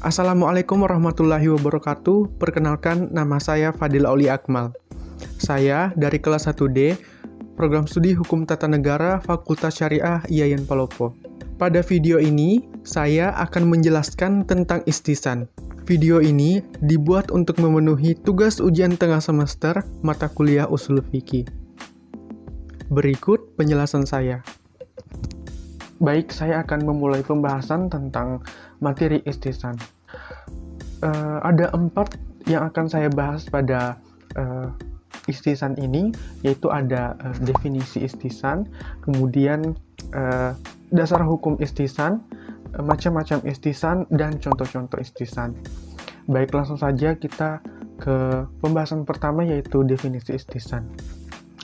Assalamualaikum warahmatullahi wabarakatuh. Perkenalkan, nama saya Fadil Auli Akmal. Saya dari kelas 1D, Program Studi Hukum Tata Negara Fakultas Syariah IAIN Palopo. Pada video ini, saya akan menjelaskan tentang istisan. Video ini dibuat untuk memenuhi tugas ujian tengah semester mata kuliah Ushul Fiqih. Berikut penjelasan saya. Baik, saya akan memulai pembahasan tentang materi istisan. Ada 4 yang akan saya bahas pada istisan ini, yaitu ada definisi istisan, kemudian dasar hukum istisan, macam-macam istisan, dan contoh-contoh istisan. Baik, langsung saja kita ke pembahasan pertama, yaitu definisi istisan.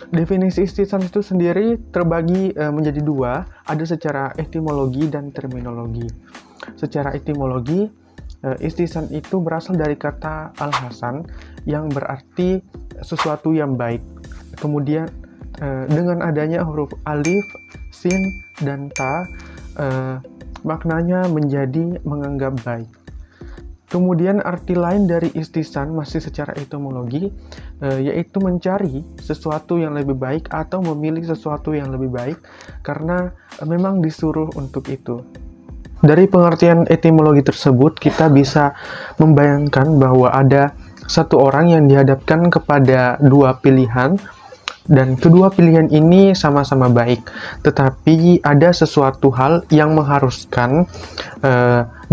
Definisi istisan itu sendiri terbagi menjadi 2, ada secara etimologi dan terminologi. Secara etimologi, istisan itu berasal dari kata al-hasan yang berarti sesuatu yang baik. Kemudian dengan adanya huruf alif, sin, dan ta, maknanya menjadi menganggap baik. Kemudian arti lain dari istisan masih secara etimologi, yaitu mencari sesuatu yang lebih baik atau memilih sesuatu yang lebih baik karena memang disuruh untuk itu. Dari pengertian etimologi tersebut, kita bisa membayangkan bahwa ada satu orang yang dihadapkan kepada 2 pilihan, dan kedua pilihan ini sama-sama baik, tetapi ada sesuatu hal yang mengharuskan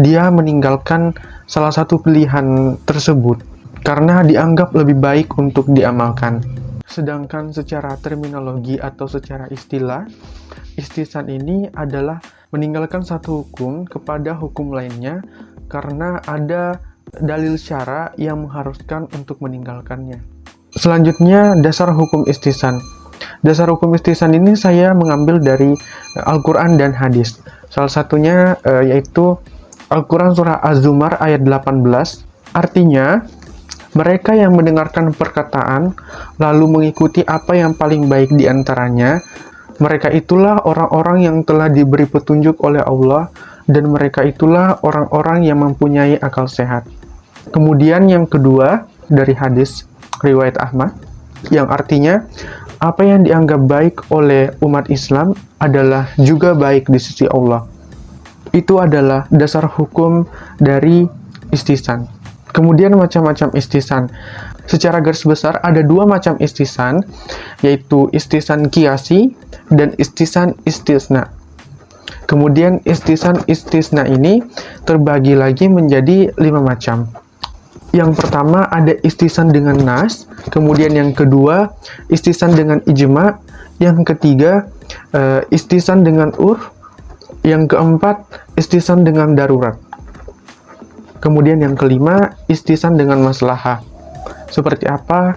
dia meninggalkan salah satu pilihan tersebut karena dianggap lebih baik untuk diamalkan. Sedangkan secara terminologi atau secara istilah, istisan ini adalah meninggalkan satu hukum kepada hukum lainnya karena ada dalil syara yang mengharuskan untuk meninggalkannya. Selanjutnya, dasar hukum istisan. Dasar hukum istisan ini saya mengambil dari Al-Quran dan hadis. Salah satunya yaitu Al-Quran surah Az-Zumar ayat 18. Artinya, mereka yang mendengarkan perkataan lalu mengikuti apa yang paling baik di antaranya, mereka itulah orang-orang yang telah diberi petunjuk oleh Allah, dan mereka itulah orang-orang yang mempunyai akal sehat. Kemudian yang kedua dari hadis riwayat Ahmad, yang artinya apa yang dianggap baik oleh umat Islam adalah juga baik di sisi Allah. Itu adalah dasar hukum dari istisan. Kemudian macam-macam istisan. Secara garis besar ada 2 macam istisan, yaitu istisan qiyasi dan istisan istisna. Kemudian istisan istisna ini terbagi lagi menjadi 5 macam. Yang pertama ada istisan dengan nas, kemudian yang kedua istisan dengan ijma, yang ketiga istisan dengan urf, yang keempat istisan dengan darurat. Kemudian yang kelima istisan dengan maslahah. Seperti apa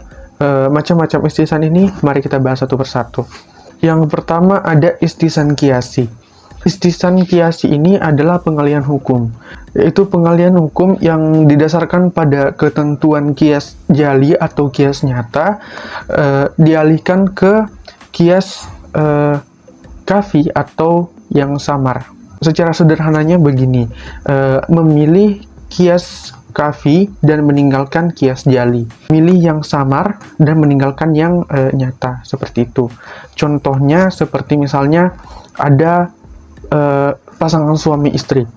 macam-macam istisan ini? Mari kita bahas satu persatu. Yang pertama ada istisan qiyasi. Istisan qiyasi ini adalah pengalihan hukum, yaitu pengalihan hukum yang didasarkan pada ketentuan qiyas jali atau qiyas nyata, dialihkan ke qiyas kafi atau yang samar. Secara sederhananya begini, memilih qiyas kafi dan meninggalkan qiyas jali, milih yang samar dan meninggalkan yang nyata, seperti itu. Contohnya seperti misalnya ada pasangan suami istri.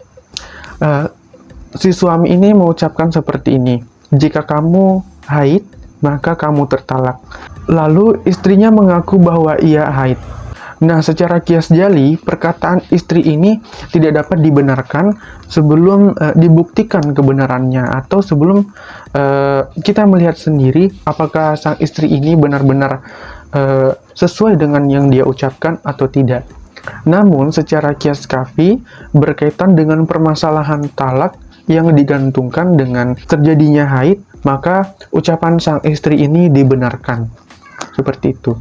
Si suami ini mengucapkan seperti ini, jika kamu haid maka kamu tertalak. Lalu istrinya mengaku bahwa ia haid. Nah, secara qiyas jali, perkataan istri ini tidak dapat dibenarkan sebelum dibuktikan kebenarannya, atau sebelum kita melihat sendiri apakah sang istri ini benar-benar sesuai dengan yang dia ucapkan atau tidak. Namun, secara qiyas kafi berkaitan dengan permasalahan talak yang digantungkan dengan terjadinya haid, maka ucapan sang istri ini dibenarkan. Seperti itu.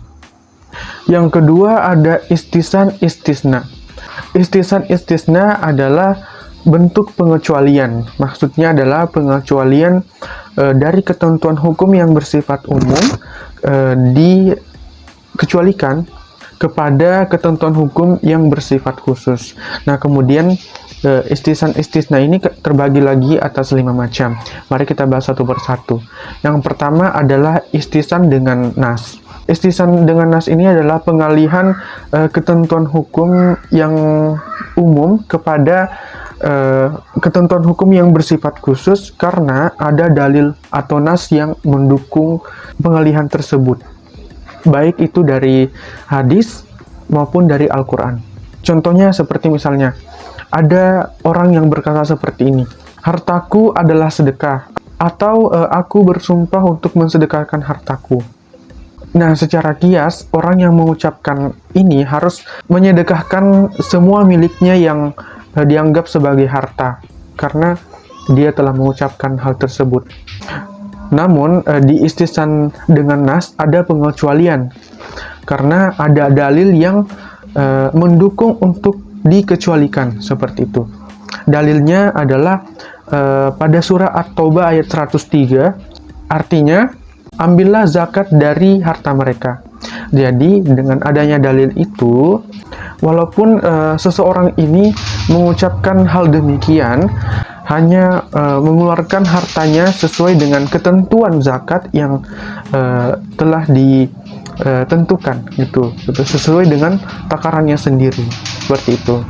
Yang kedua ada istisan istisna. Istisan istisna adalah bentuk pengecualian. Maksudnya adalah pengecualian dari ketentuan hukum yang bersifat umum dikecualikan kepada ketentuan hukum yang bersifat khusus. Nah, kemudian Istisna ini terbagi lagi atas 5 macam. Mari kita bahas satu persatu. Yang pertama adalah istisan dengan nas. Istisan dengan nas ini adalah pengalihan ketentuan hukum yang umum kepada ketentuan hukum yang bersifat khusus karena ada dalil atau nas yang mendukung pengalihan tersebut, baik itu dari hadis maupun dari Al-Quran. Contohnya seperti misalnya, ada orang yang berkata seperti ini, hartaku adalah sedekah, atau aku bersumpah untuk mensedekahkan hartaku. Nah, secara kias, orang yang mengucapkan ini harus menyedekahkan semua miliknya yang dianggap sebagai harta, karena dia telah mengucapkan hal tersebut. Namun, di istisan dengan nas ada pengecualian, karena ada dalil yang mendukung untuk dikecualikan, seperti itu. Dalilnya adalah pada surah At-Taubah ayat 103, artinya, ambillah zakat dari harta mereka. Jadi, dengan adanya dalil itu, walaupun seseorang ini mengucapkan hal demikian, hanya mengeluarkan hartanya sesuai dengan ketentuan zakat yang telah ditentukan, gitu, sesuai dengan takarannya sendiri, seperti itu.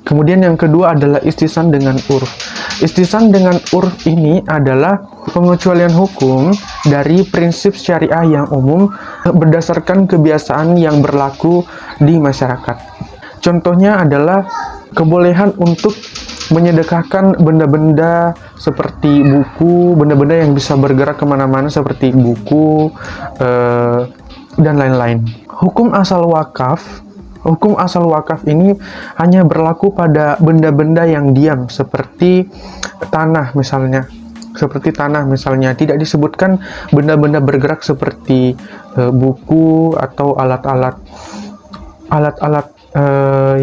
Kemudian yang kedua adalah istisan dengan urf. Istisan dengan urf ini adalah pengecualian hukum dari prinsip syariah yang umum berdasarkan kebiasaan yang berlaku di masyarakat. Contohnya adalah kebolehan untuk menyedekahkan benda-benda seperti buku, benda-benda yang bisa bergerak kemana-mana seperti buku, dan lain-lain. Hukum asal wakaf ini hanya berlaku pada benda-benda yang diam seperti tanah misalnya. Tidak disebutkan benda-benda bergerak seperti buku atau alat-alat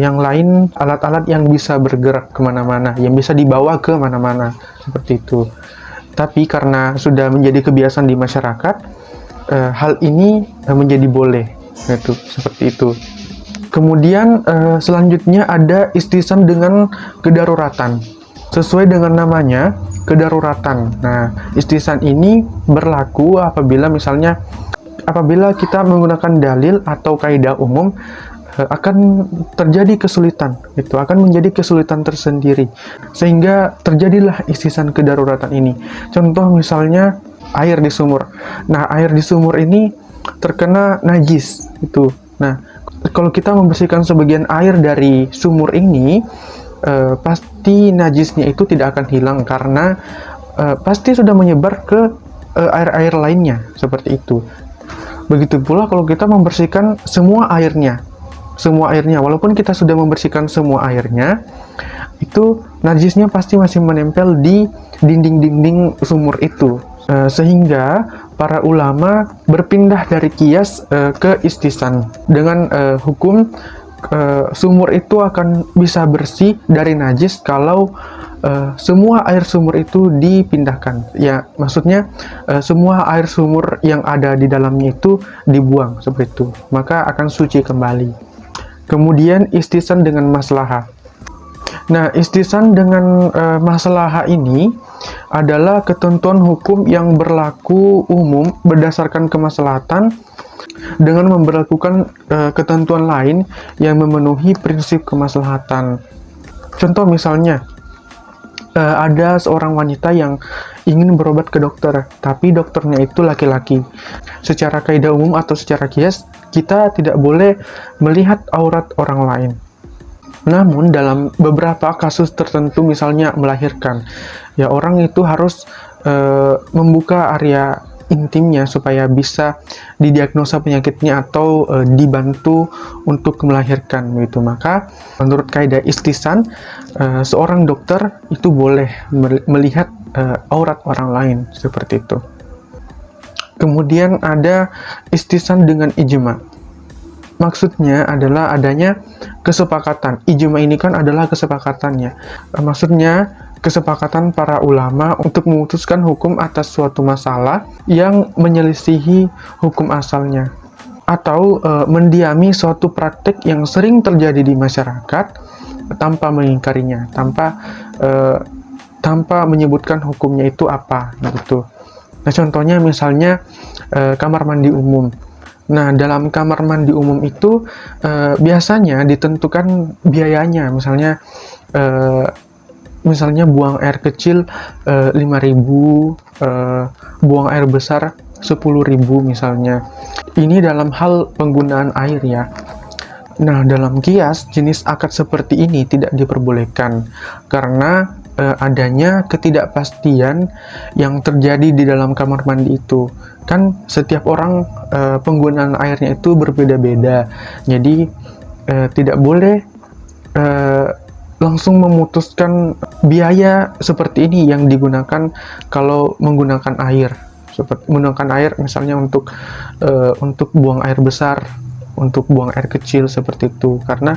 yang lain, alat-alat yang bisa bergerak kemana-mana, yang bisa dibawa ke mana-mana, seperti itu. Tapi karena sudah menjadi kebiasaan di masyarakat, hal ini menjadi boleh, seperti itu. Kemudian selanjutnya ada istisan dengan kedaruratan. Sesuai dengan namanya, kedaruratan. Nah, istisan ini berlaku apabila kita menggunakan dalil atau kaidah umum, akan terjadi kesulitan, akan menjadi kesulitan tersendiri, sehingga terjadilah istisan kedaruratan ini. Contoh misalnya air di sumur. Nah, air di sumur ini terkena najis, itu. Nah, kalau kita membersihkan sebagian air dari sumur ini, pasti najisnya itu tidak akan hilang karena pasti sudah menyebar ke air-air lainnya, seperti itu. Begitu pula kalau kita membersihkan semua airnya, walaupun kita sudah membersihkan semua airnya, itu najisnya pasti masih menempel di dinding-dinding sumur itu, sehingga para ulama berpindah dari kias ke istisan dengan hukum sumur itu akan bisa bersih dari najis kalau semua air sumur itu dipindahkan. Ya, maksudnya semua air sumur yang ada di dalamnya itu dibuang, seperti itu. Maka akan suci kembali. Kemudian istisan dengan maslahah. Nah, istisan dengan maslahah ini adalah ketentuan hukum yang berlaku umum berdasarkan kemaslahatan dengan memberlakukan ketentuan lain yang memenuhi prinsip kemaslahatan. Contoh misalnya, ada seorang wanita yang ingin berobat ke dokter, tapi dokternya itu laki-laki. Secara kaidah umum atau secara kias, kita tidak boleh melihat aurat orang lain. Namun dalam beberapa kasus tertentu, misalnya melahirkan, ya orang itu harus membuka area intimnya supaya bisa didiagnosa penyakitnya atau dibantu untuk melahirkan, gitu. Maka menurut kaidah istisan, seorang dokter itu boleh melihat aurat orang lain, seperti itu. Kemudian ada istisan dengan ijma. Maksudnya adalah adanya kesepakatan. Ijma ini kan adalah kesepakatannya. Maksudnya kesepakatan para ulama untuk memutuskan hukum atas suatu masalah yang menyelisihi hukum asalnya, atau mendiami suatu praktek yang sering terjadi di masyarakat tanpa mengingkarinya, tanpa menyebutkan hukumnya itu apa gitu. Nah, contohnya misalnya kamar mandi umum. Nah, dalam kamar mandi umum itu biasanya ditentukan biayanya, misalnya buang air kecil 5.000, buang air besar 10.000 misalnya. Ini dalam hal penggunaan air ya. Nah, dalam kias, jenis akad seperti ini tidak diperbolehkan karena adanya ketidakpastian yang terjadi di dalam kamar mandi itu. Kan setiap orang penggunaan airnya itu berbeda-beda. Jadi tidak boleh langsung memutuskan biaya seperti ini yang digunakan kalau menggunakan air. Seperti menggunakan air misalnya untuk buang air besar, untuk buang air kecil seperti itu, karena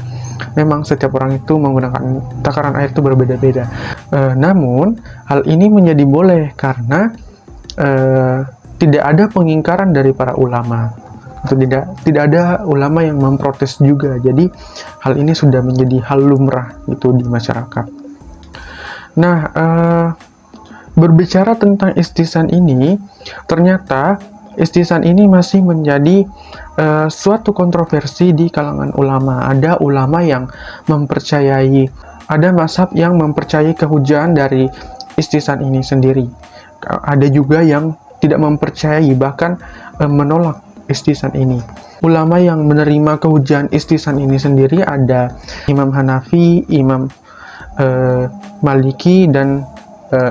memang setiap orang itu menggunakan takaran air itu berbeda-beda. Namun hal ini menjadi boleh karena tidak ada pengingkaran dari para ulama. Itu tidak ada ulama yang memprotes juga. Jadi hal ini sudah menjadi hal lumrah itu di masyarakat. Nah, berbicara tentang istisan ini, ternyata istisan ini masih menjadi suatu kontroversi di kalangan ulama. Ada ulama yang mempercayai, ada mazhab yang mempercayai kehujahan dari istisan ini sendiri. Ada juga yang tidak mempercayai, bahkan menolak istisan ini. Ulama yang menerima kehujahan istisan ini sendiri ada Imam Hanafi, Imam Maliki, dan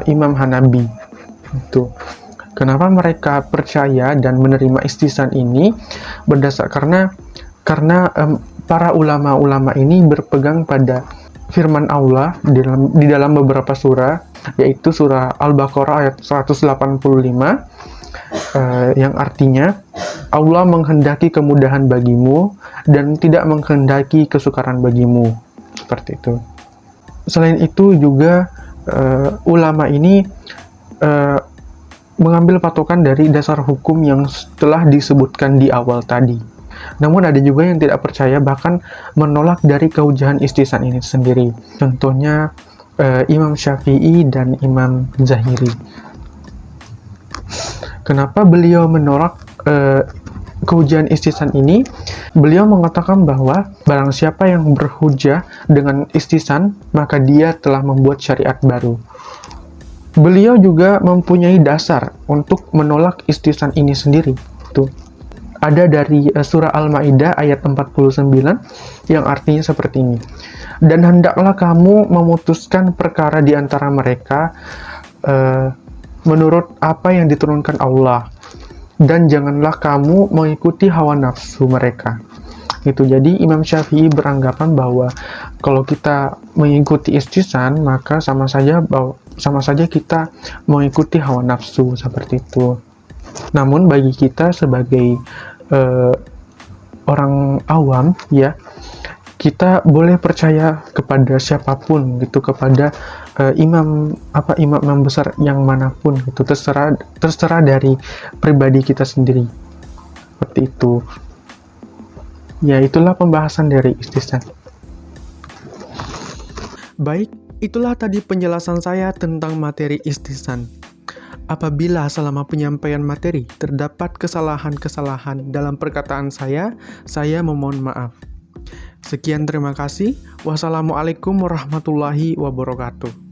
Imam Hanabi. Itu. Kenapa mereka percaya dan menerima istisan ini? Karena para ulama-ulama ini berpegang pada firman Allah di dalam beberapa surah, yaitu surah Al-Baqarah ayat 185, yang artinya Allah menghendaki kemudahan bagimu dan tidak menghendaki kesukaran bagimu. Seperti itu. Selain itu juga ulama ini mengambil patokan dari dasar hukum yang telah disebutkan di awal tadi. Namun ada juga yang tidak percaya, bahkan menolak dari kehujahan istisan ini sendiri. Contohnya Imam Syafi'i dan Imam Zahiri. Kenapa beliau menolak kehujahan istisan ini? Beliau mengatakan bahwa barang siapa yang berhujah dengan istisan, maka dia telah membuat syariat baru. Beliau juga mempunyai dasar untuk menolak istisan ini sendiri. Tuh. Ada dari surah Al-Maidah ayat 49 yang artinya seperti ini. Dan hendaklah kamu memutuskan perkara di antara mereka menurut apa yang diturunkan Allah. Dan janganlah kamu mengikuti hawa nafsu mereka. Itu. Jadi Imam Syafi'i beranggapan bahwa kalau kita mengikuti istisan, maka sama saja kita mengikuti hawa nafsu, seperti itu. Namun bagi kita sebagai orang awam ya, kita boleh percaya kepada siapapun gitu, kepada imam besar yang manapun gitu, terserah dari pribadi kita sendiri. Seperti itu. Ya, itulah pembahasan dari istisan. Baik, itulah tadi penjelasan saya tentang materi istisan. Apabila selama penyampaian materi terdapat kesalahan-kesalahan dalam perkataan saya memohon maaf. Sekian, terima kasih. Wassalamualaikum warahmatullahi wabarakatuh.